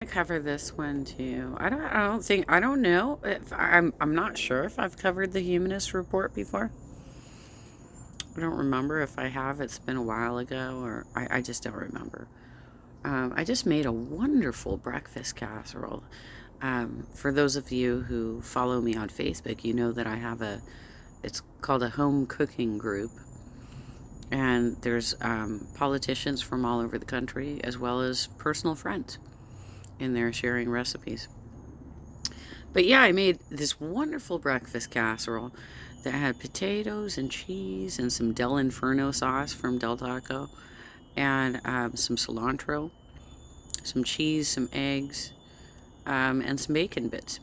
I cover this one too. I don't know if I'm not sure if I've covered the Humanist report before. I don't remember if I have. It's been a while ago, or I just don't remember. I just made a wonderful breakfast casserole. For those of you who follow me on Facebook, you know that I have it's called a home cooking group. And there's politicians from all over the country, as well as personal friends in there sharing recipes. But yeah, I made this wonderful breakfast casserole that had potatoes and cheese and some Del Inferno sauce from Del Taco and some cilantro, some cheese, some eggs, and some bacon bits.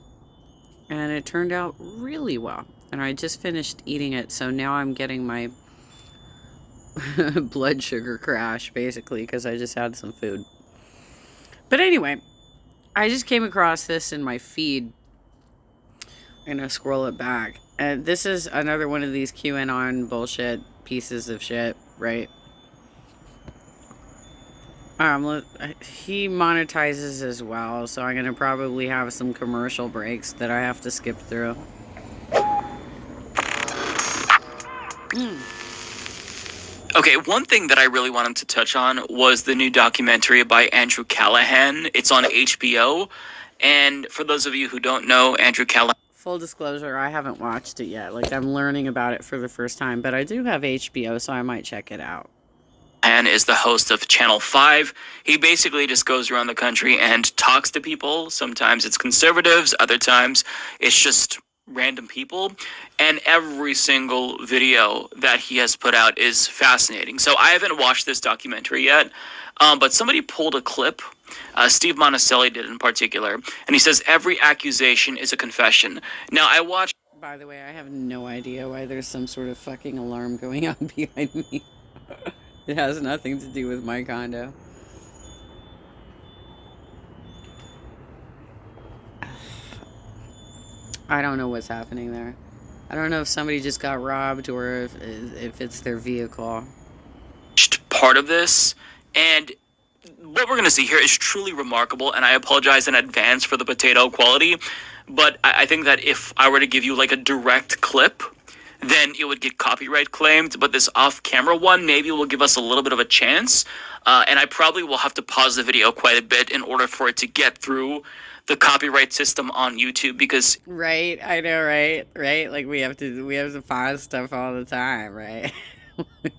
And it turned out really well. And I just finished eating it, so now I'm getting my blood sugar crash, basically, because I just had some food. But anyway, I just came across this in my feed. I'm going to scroll it back. And this is another one of these QAnon bullshit pieces of shit, right? He monetizes as well, so I'm going to probably have some commercial breaks that I have to skip through. Okay, one thing that I really wanted to touch on was the new documentary by Andrew Callahan. It's on HBO, and for those of you who don't know, Andrew Callahan... Full disclosure, I haven't watched it yet. Like, I'm learning about it for the first time, but I do have HBO, so I might check it out. And is the host of Channel 5. He basically just goes around the country and talks to people. Sometimes it's conservatives, other times it's just random people. And every single video that he has put out is fascinating. So I haven't watched this documentary yet, but somebody pulled a clip. Steve Monticelli did in particular. And he says every accusation is a confession. Now, I watched... By the way, I have no idea why there's some sort of fucking alarm going on behind me. It has nothing to do with my condo. I don't know what's happening there. I don't know if somebody just got robbed or if it's their vehicle. Part of this, and what we're going to see here is truly remarkable, and I apologize in advance for the potato quality, but I think that if I were to give you like a direct clip, then it would get copyright claimed, but this off-camera one maybe will give us a little bit of a chance, and I probably will have to pause the video quite a bit in order for it to get through the copyright system on YouTube, because... Right, I know, right? Like, we have to pause stuff all the time, right?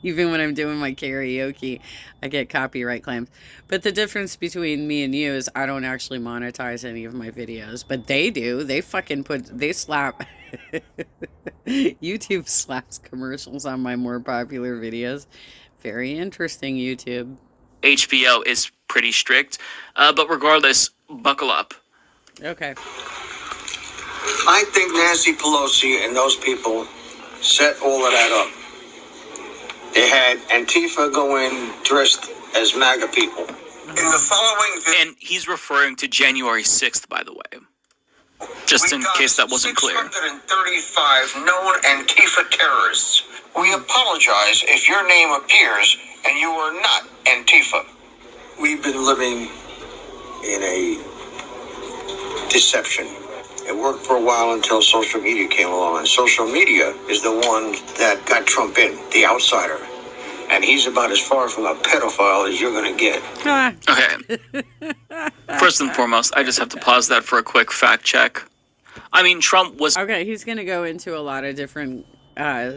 Even when I'm doing my karaoke, I get copyright claims. But the difference between me and you is I don't actually monetize any of my videos, but they do. They slap... YouTube slaps commercials on my more popular videos. Very interesting, YouTube. HBO is pretty strict, but regardless, buckle up. Okay. I think Nancy Pelosi and those people set all of that up. They had Antifa go in dressed as MAGA people. In the following video... And he's referring to January 6th, by the way. Just in case that wasn't clear. 635 known Antifa terrorists. We apologize if your name appears and you are not Antifa. We've been living in a deception. It worked for a while until social media came along, and social media is the one that got Trump in, the outsider. And he's about as far from a pedophile as you're going to get. Okay. First and foremost, I just have to pause that for a quick fact check. I mean, Trump was... Okay, he's going to go into a lot of different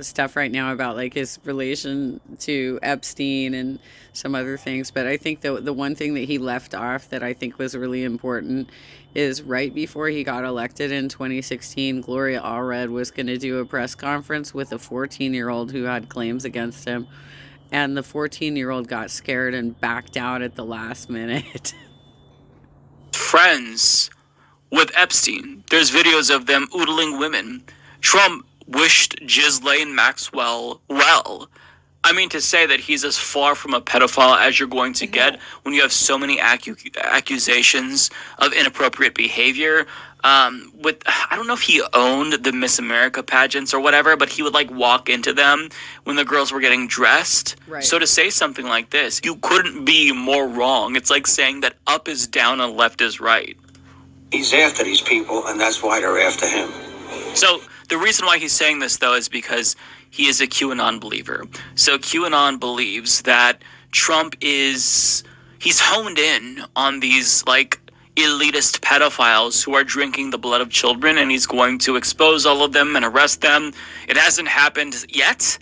stuff right now about, like, his relation to Epstein and some other things. But I think the one thing that he left off that I think was really important is right before he got elected in 2016, Gloria Allred was going to do a press conference with a 14-year-old who had claims against him. And the 14-year-old got scared and backed out at the last minute. Friends with Epstein. There's videos of them oodling women. Trump wished Ghislaine Maxwell well. I mean, to say that he's as far from a pedophile as you're going to get when you have so many accusations of inappropriate behavior, with, I don't know if he owned the Miss America pageants or whatever, but he would like walk into them when the girls were getting dressed. Right. So to say something like this, you couldn't be more wrong. It's like saying that up is down and left is right. He's after these people, and that's why they're after him. So the reason why he's saying this, though, is because he is a QAnon believer. So QAnon believes that Trump he's honed in on these, like, elitist pedophiles who are drinking the blood of children, and he's going to expose all of them and arrest them. It hasn't happened yet.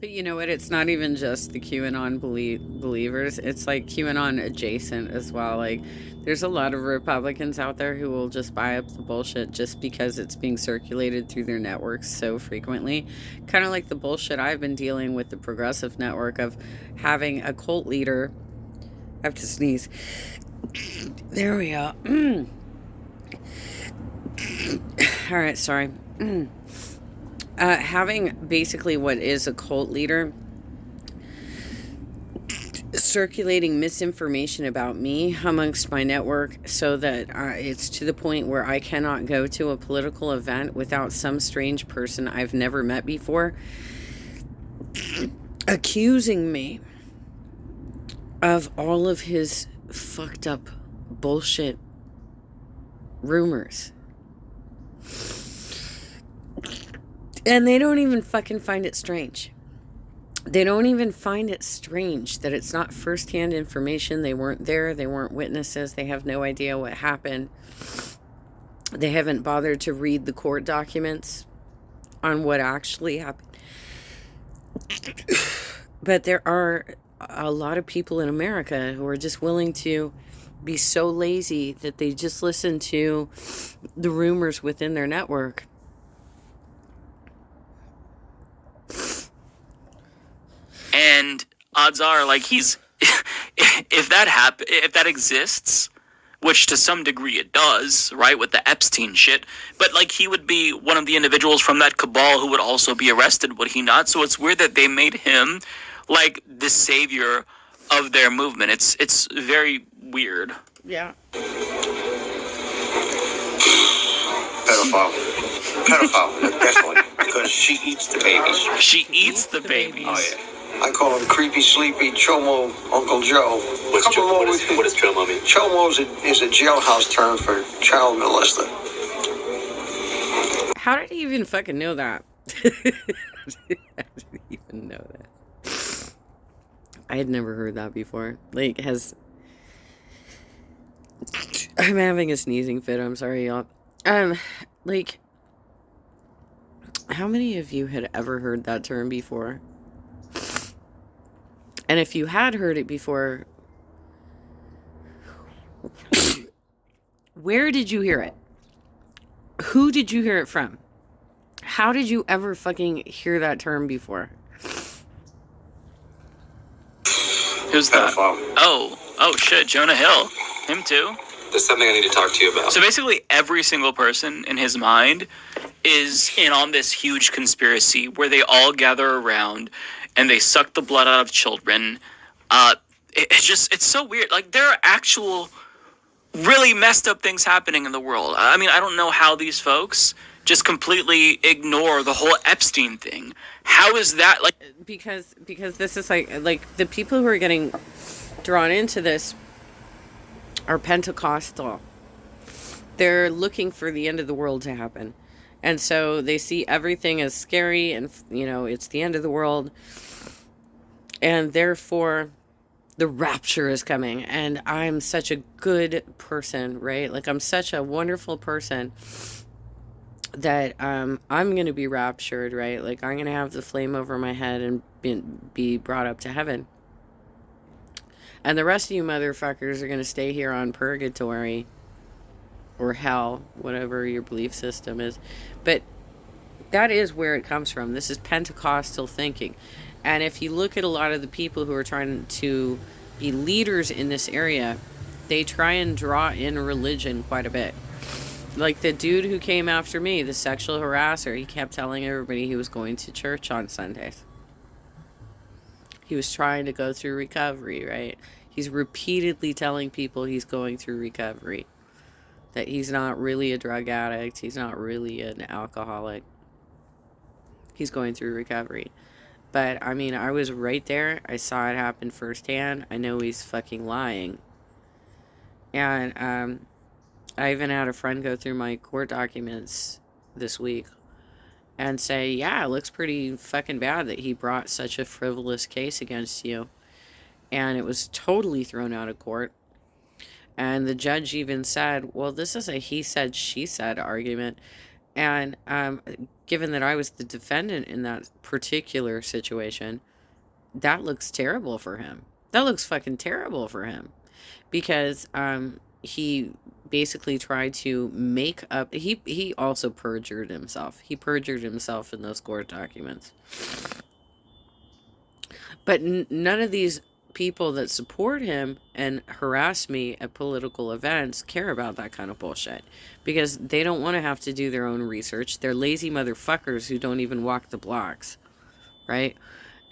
But you know what? It's not even just the QAnon believers. It's like QAnon adjacent as well. Like, there's a lot of Republicans out there who will just buy up the bullshit just because it's being circulated through their networks so frequently. Kind of like the bullshit I've been dealing with the Progressive Network of having a cult leader. I have to sneeze. There we go. All right, sorry. Having basically what is a cult leader circulating misinformation about me amongst my network so that it's to the point where I cannot go to a political event without some strange person I've never met before accusing me of all of his fucked up bullshit rumors. And they don't even fucking find it strange. They don't even find it strange that it's not firsthand information. They weren't there. They weren't witnesses. They have no idea what happened. They haven't bothered to read the court documents on what actually happened. But there are a lot of people in America who are just willing to be so lazy that they just listen to the rumors within their network. And odds are, like, he's if that exists, which to some degree it does, right, with the Epstein shit, but like he would be one of the individuals from that cabal who would also be arrested, would he not? So it's weird that they made him like the savior of their movement. It's very weird. Yeah. Pedophile, definitely, because she eats the babies. She eats the babies. Oh yeah. I call him Creepy Sleepy Chomo Uncle Joe. What does Chomo mean? Chomo is a jailhouse term for child molester. How did he even fucking know that? How did he even know that? I had never heard that before. Like, I'm having a sneezing fit. I'm sorry, y'all. Like, how many of you had ever heard that term before? And if you had heard it before, where did you hear it? Who did you hear it from? How did you ever fucking hear that term before? Who's that? Oh shit, Jonah Hill. Him too. There's something I need to talk to you about. So basically every single person in his mind is in on this huge conspiracy where they all gather around and they suck the blood out of children. It's so weird. Like, there are actual really messed up things happening in the world. I mean, I don't know how these folks just completely ignore the whole Epstein thing. How is that, like... Because this is like the people who are getting drawn into this are Pentecostal. They're looking for the end of the world to happen. And so they see everything as scary and, you know, it's the end of the world. And therefore, the rapture is coming. And I'm such a good person, right? Like, I'm such a wonderful person that I'm going to be raptured, right? Like, I'm going to have the flame over my head and be brought up to heaven. And the rest of you motherfuckers are going to stay here on purgatory or hell, whatever your belief system is. But that is where it comes from. This is Pentecostal thinking. And if you look at a lot of the people who are trying to be leaders in this area, they try and draw in religion quite a bit. Like the dude who came after me, the sexual harasser, he kept telling everybody he was going to church on Sundays. He was trying to go through recovery, right? He's repeatedly telling people he's going through recovery. that he's not really a drug addict. He's not really an alcoholic. He's going through recovery. But, I mean, I was right there. I saw it happen firsthand. I know he's fucking lying. And I even had a friend go through my court documents this week and say, yeah, it looks pretty fucking bad that he brought such a frivolous case against you. And it was totally thrown out of court. And the judge even said, well, this is a he said, she said argument. And given that I was the defendant in that particular situation, that looks terrible for him. That looks fucking terrible for him. Because he basically tried to make up... He also perjured himself. He perjured himself in those court documents. But none of these people that support him and harass me at political events care about that kind of bullshit, because they don't want to have to do their own research. They're lazy motherfuckers who don't even walk the blocks, right?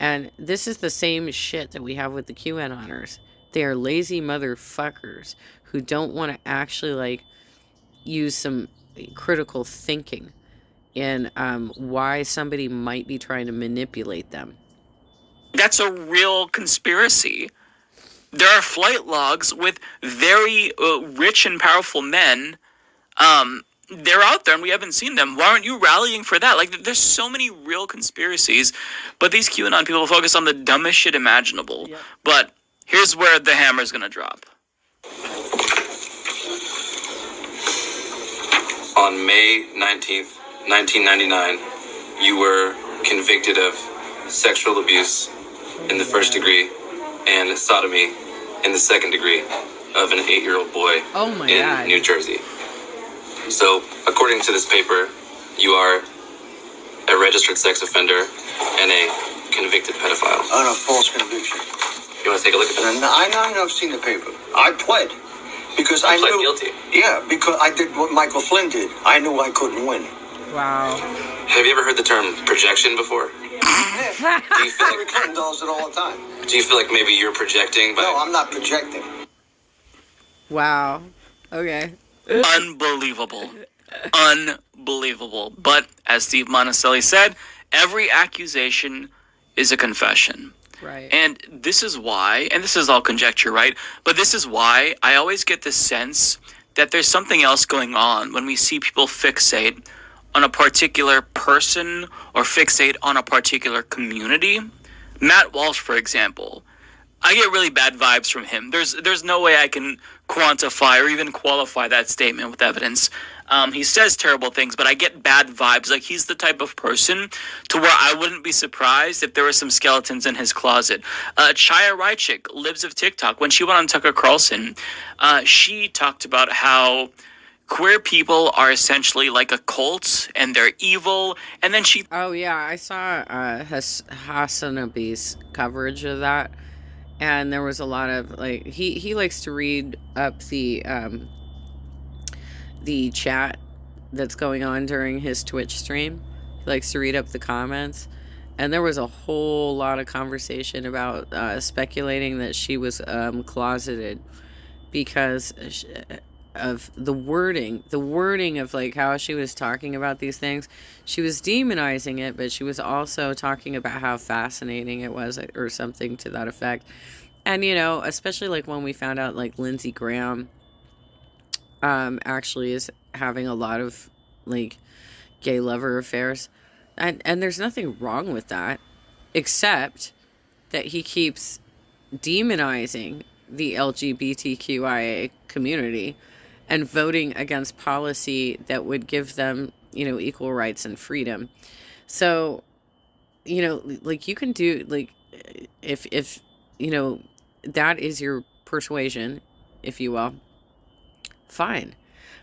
And this is the same shit that we have with the QAnoners. They are lazy motherfuckers who don't want to actually, like, use some critical thinking in why somebody might be trying to manipulate them. That's a real conspiracy. There are flight logs with very rich and powerful men. They're out there and we haven't seen them. Why aren't you rallying for that? Like, there's so many real conspiracies, but these QAnon people focus on the dumbest shit imaginable. Yep. But here's where the hammer's gonna drop. On May 19th, 1999, you were convicted of sexual abuse in the first degree and sodomy in the second degree of an 8-year-old boy in New Jersey. So, according to this paper, you are a registered sex offender and a convicted pedophile. On a false conviction. You want to take a look at that? I know I've seen the paper. I pled. Because I pled knew... guilty? Yeah, because I did what Michael Flynn did. I knew I couldn't win. Wow. Have you ever heard the term projection before? Yeah. Do you feel Hillary Clinton does it all the time. Do you feel like maybe you're projecting? No, I'm not projecting. Wow. Okay. Unbelievable. Unbelievable. But, as Steve Monticelli said, every accusation is a confession. Right. And this is why, and this is all conjecture, right? But this is why I always get the sense that there's something else going on when we see people fixate on a particular person or fixate on a particular community. Matt Walsh, for example, I get really bad vibes from him. There's no way I can quantify or even qualify that statement with evidence. He says terrible things, but I get bad vibes. Like, he's the type of person to where I wouldn't be surprised if there were some skeletons in his closet. Chaya Raichik, Libs of TikTok, when she went on Tucker Carlson, she talked about how queer people are essentially like a cult and they're evil. And then she... Oh, yeah, I saw Hasanabi's coverage of that. And there was a lot of, like, he likes to read up the chat that's going on during his Twitch stream. He likes to read up the comments. And there was a whole lot of conversation about speculating that she was closeted because of the wording of, like, how she was talking about these things. She was demonizing it, but she was also talking about how fascinating it was, or something to that effect. And, you know, especially, like, when we found out, like, Lindsey Graham actually is having a lot of, like, gay lover affairs. And there's nothing wrong with that, except that he keeps demonizing the LGBTQIA community and voting against policy that would give them, you know, equal rights and freedom. So, you know, like, you can do, like, if you know, that is your persuasion, if you will, fine.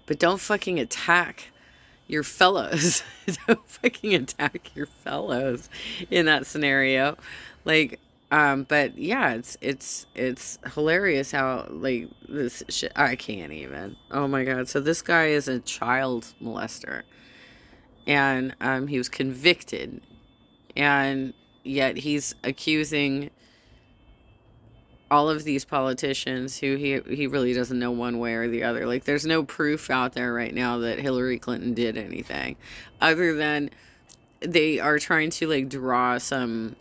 But don't fucking attack your fellows. Don't fucking attack your fellows in that scenario. Like, but yeah, it's hilarious how, like, this shit, I can't even. Oh my God. So this guy is a child molester, and he was convicted, and yet he's accusing all of these politicians who he really doesn't know one way or the other. Like, there's no proof out there right now that Hillary Clinton did anything other than they are trying to like draw some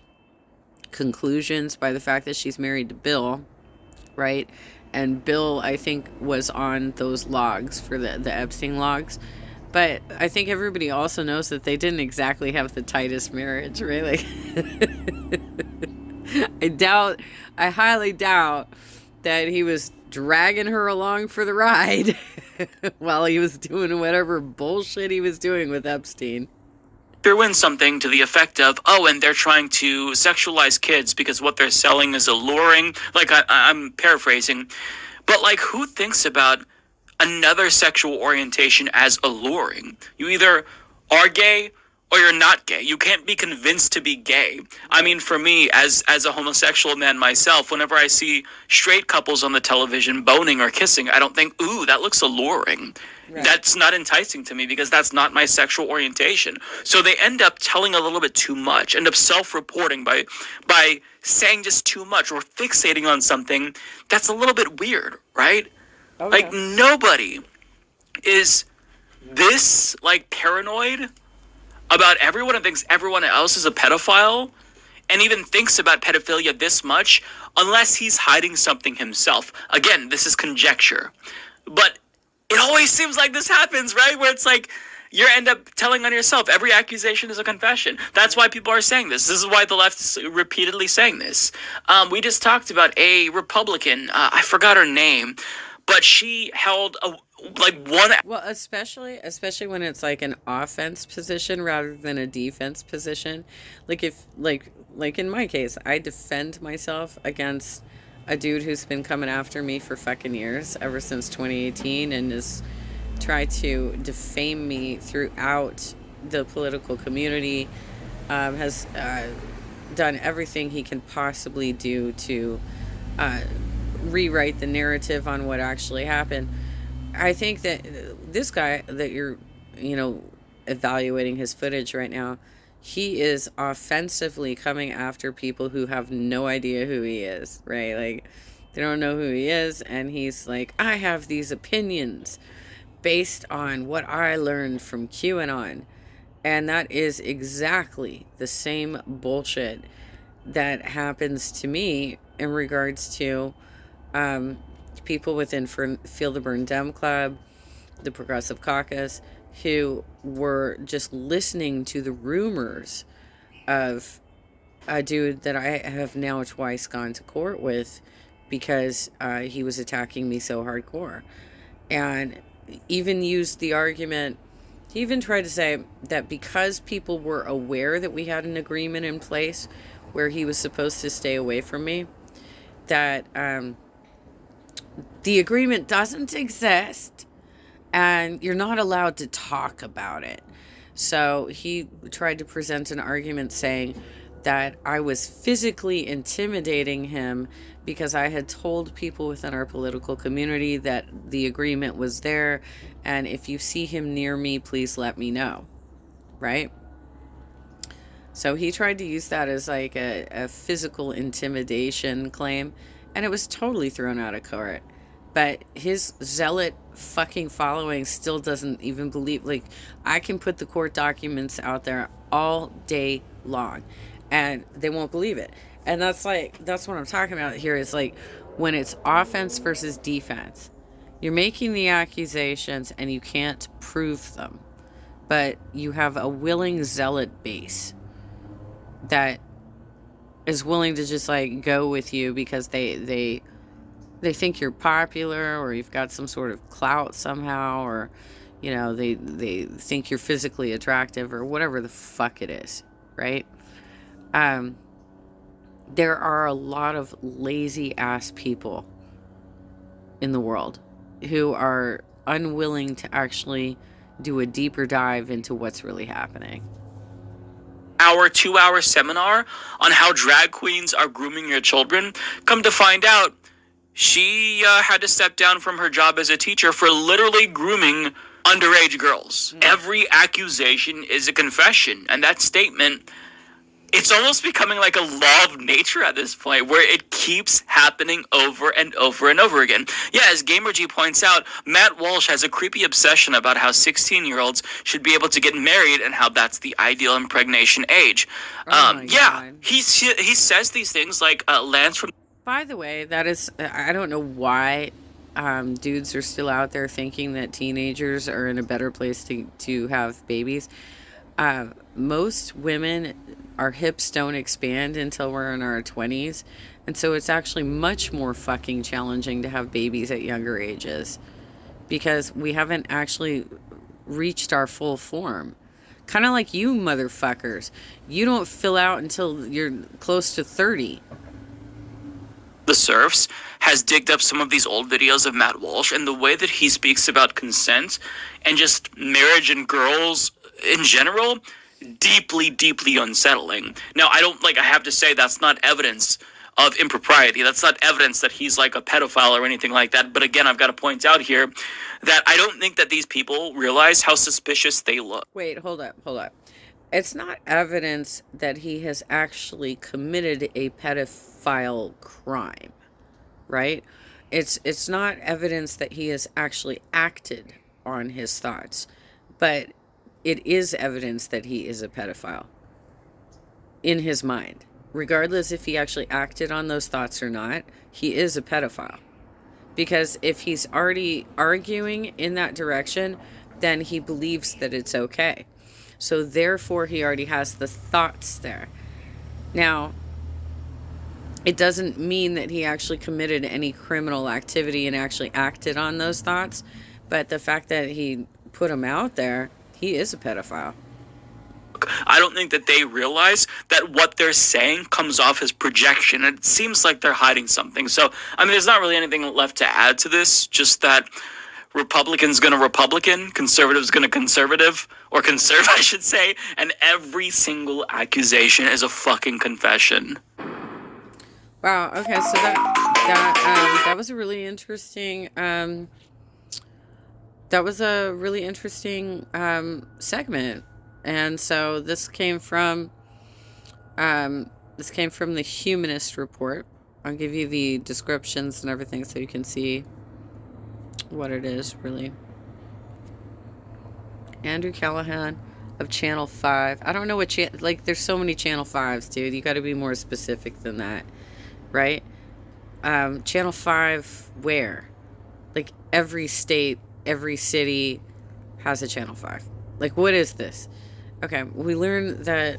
conclusions by the fact that she's married to Bill, right? And Bill, I think, was on those logs for the Epstein logs. But I think everybody also knows that they didn't exactly have the tightest marriage, right? Like, I highly doubt that he was dragging her along for the ride while he was doing whatever bullshit he was doing with Epstein. Threw in something to the effect of, oh, and they're trying to sexualize kids because what they're selling is alluring. Like, I'm paraphrasing. But, like, who thinks about another sexual orientation as alluring? You either are gay or you're not gay. You can't be convinced to be gay. I mean, for me, as a homosexual man myself, whenever I see straight couples on the television boning or kissing, I don't think, ooh, that looks alluring. Right. That's not enticing to me because that's not my sexual orientation. So they end up telling a little bit too much, end up self-reporting by saying just too much or fixating on something that's a little bit weird, right? Okay. Like, nobody is this, like, paranoid about everyone and thinks everyone else is a pedophile and even thinks about pedophilia this much unless he's hiding something himself. Again, this is conjecture. But it always seems like this happens, right? Where it's like you end up telling on yourself. Every accusation is a confession. That's why people are saying this. This is why the left is repeatedly saying this. We just talked about a Republican. I forgot her name, but she held Well, especially when it's like an offense position rather than a defense position. Like if like in my case, I defend myself against a dude who's been coming after me for fucking years, ever since 2018, and has tried to defame me throughout the political community, has done everything he can possibly do to rewrite the narrative on what actually happened. I think that this guy that you're, evaluating his footage right now, he is offensively coming after people who have no idea who he is, right? Like, they don't know who he is, and he's like, I have these opinions based on what I learned from QAnon. And that is exactly the same bullshit that happens to me in regards to people within Feel the Burn Dem Club, the Progressive Caucus, who were just listening to the rumors of a dude that I have now twice gone to court with because he was attacking me so hardcore. And even used the argument, he even tried to say that because people were aware that we had an agreement in place where he was supposed to stay away from me, that the agreement doesn't exist and you're not allowed to talk about it. So he tried to present an argument saying that I was physically intimidating him because I had told people within our political community that the agreement was there, and if you see him near me, please let me know, right? So he tried to use that as like a physical intimidation claim, and it was totally thrown out of court. But his zealot fucking following still doesn't even believe. Like, I can put the court documents out there all day long and they won't believe it. And that's what I'm talking about here, is like when it's offense versus defense. You're making the accusations and you can't prove them, but you have a willing zealot base that is willing to just like go with you because they think you're popular, or you've got some sort of clout somehow, or they think you're physically attractive, or whatever the fuck it is, right? There are a lot of lazy ass people in the world who are unwilling to actually do a deeper dive into what's really happening. Our 2-hour seminar on how drag queens are grooming your children. Come to find out, she had to step down from her job as a teacher for literally grooming underage girls. Every accusation is a confession, and that statement it's almost becoming like a law of nature at this point, where it keeps happening over and over and over again. Yeah, as GamerG points out, Matt Walsh has a creepy obsession about how 16-year-olds should be able to get married and how that's the ideal impregnation age. Oh my Yeah, God. he says these things like Lance from... By the way, that is, I don't know why dudes are still out there thinking that teenagers are in a better place to have babies. Most women, our hips don't expand until we're in our 20s. And so it's actually much more fucking challenging to have babies at younger ages because we haven't actually reached our full form. Kind of like you motherfuckers. You don't fill out until you're close to 30. The Surfs has digged up some of these old videos of Matt Walsh, and the way that he speaks about consent and just marriage and girls in general, deeply, deeply unsettling. Now, I have to say that's not evidence of impropriety. That's not evidence that he's like a pedophile or anything like that. But again, I've got to point out here that I don't think that these people realize how suspicious they look. Wait, hold up. It's not evidence that he has actually committed a pedophile crime, right? It's not evidence that he has actually acted on his thoughts, but it is evidence that he is a pedophile in his mind. Regardless if he actually acted on those thoughts or not, he is a pedophile. Because if he's already arguing in that direction, then he believes that it's okay. So therefore, he already has the thoughts there. Now, it doesn't mean that he actually committed any criminal activity and actually acted on those thoughts. But the fact that he put them out there, he is a pedophile. I don't think that they realize that what they're saying comes off as projection. It seems like they're hiding something. So, I mean, there's not really anything left to add to this, just that Republicans gonna Republican, conservatives gonna conservative, or conserve, I should say, and every single accusation is a fucking confession. Wow, okay, so that was a really interesting segment. And so this came from the Humanist report. I'll give you the descriptions and everything so you can see what it is, really. Andrew Callahan of Channel 5. I don't know what there's so many Channel 5s, dude. You got to be more specific than that, right? Channel 5 where? Like every state, every city has a Channel 5. Like, what is this? Okay, we learned that...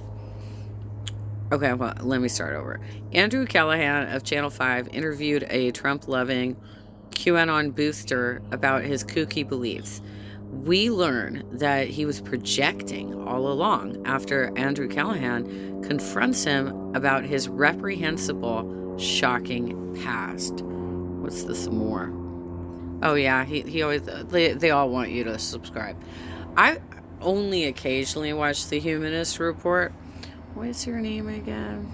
Okay, well, let me start over. Andrew Callahan of Channel 5 interviewed a Trump-loving QAnon booster about his kooky beliefs. We learn that he was projecting all along after Andrew Callahan confronts him about his reprehensible, shocking past. What's this more? Oh yeah, he always... They all want you to subscribe. I only occasionally watch the Humanist report. What's your name again?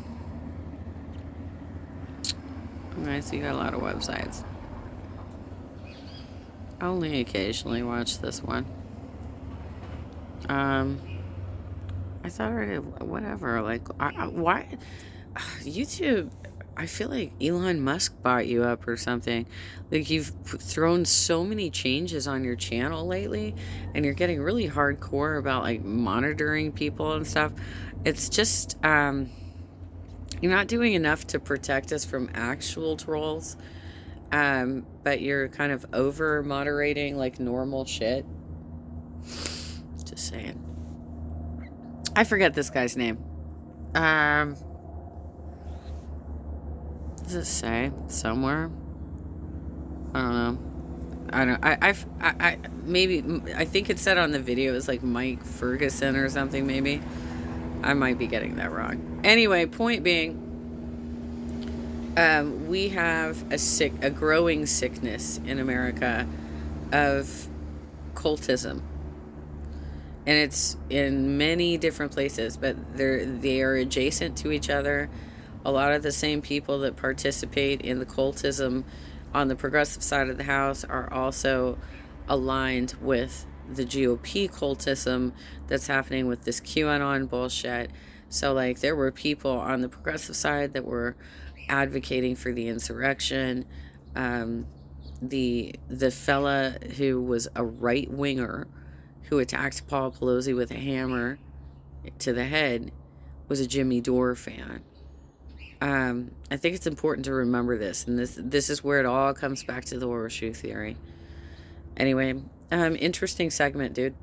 Okay, so you got a lot of websites. I only occasionally watch this one. I thought I did, whatever. Like, why? YouTube, I feel like Elon Musk bought you up or something. Like, you've thrown so many changes on your channel lately, and you're getting really hardcore about, like, monitoring people and stuff. It's just, you're not doing enough to protect us from actual trolls. But you're kind of over moderating like normal shit. Just saying. I forget this guy's name. Does it say somewhere? I don't know. Maybe, I think it said on the video it was like Mike Ferguson or something, maybe. I might be getting that wrong. Anyway, point being, we have a growing sickness in America of cultism. And it's in many different places, but they are adjacent to each other. A lot of the same people that participate in the cultism on the progressive side of the house are also aligned with the GOP cultism that's happening with this QAnon bullshit. So, like, there were people on the progressive side that were advocating for the insurrection. The fella who was a right winger who attacked Paul Pelosi with a hammer to the head was a Jimmy Dore fan. I think it's important to remember this, and this is where it all comes back to the horseshoe theory. Anyway, interesting segment, dude.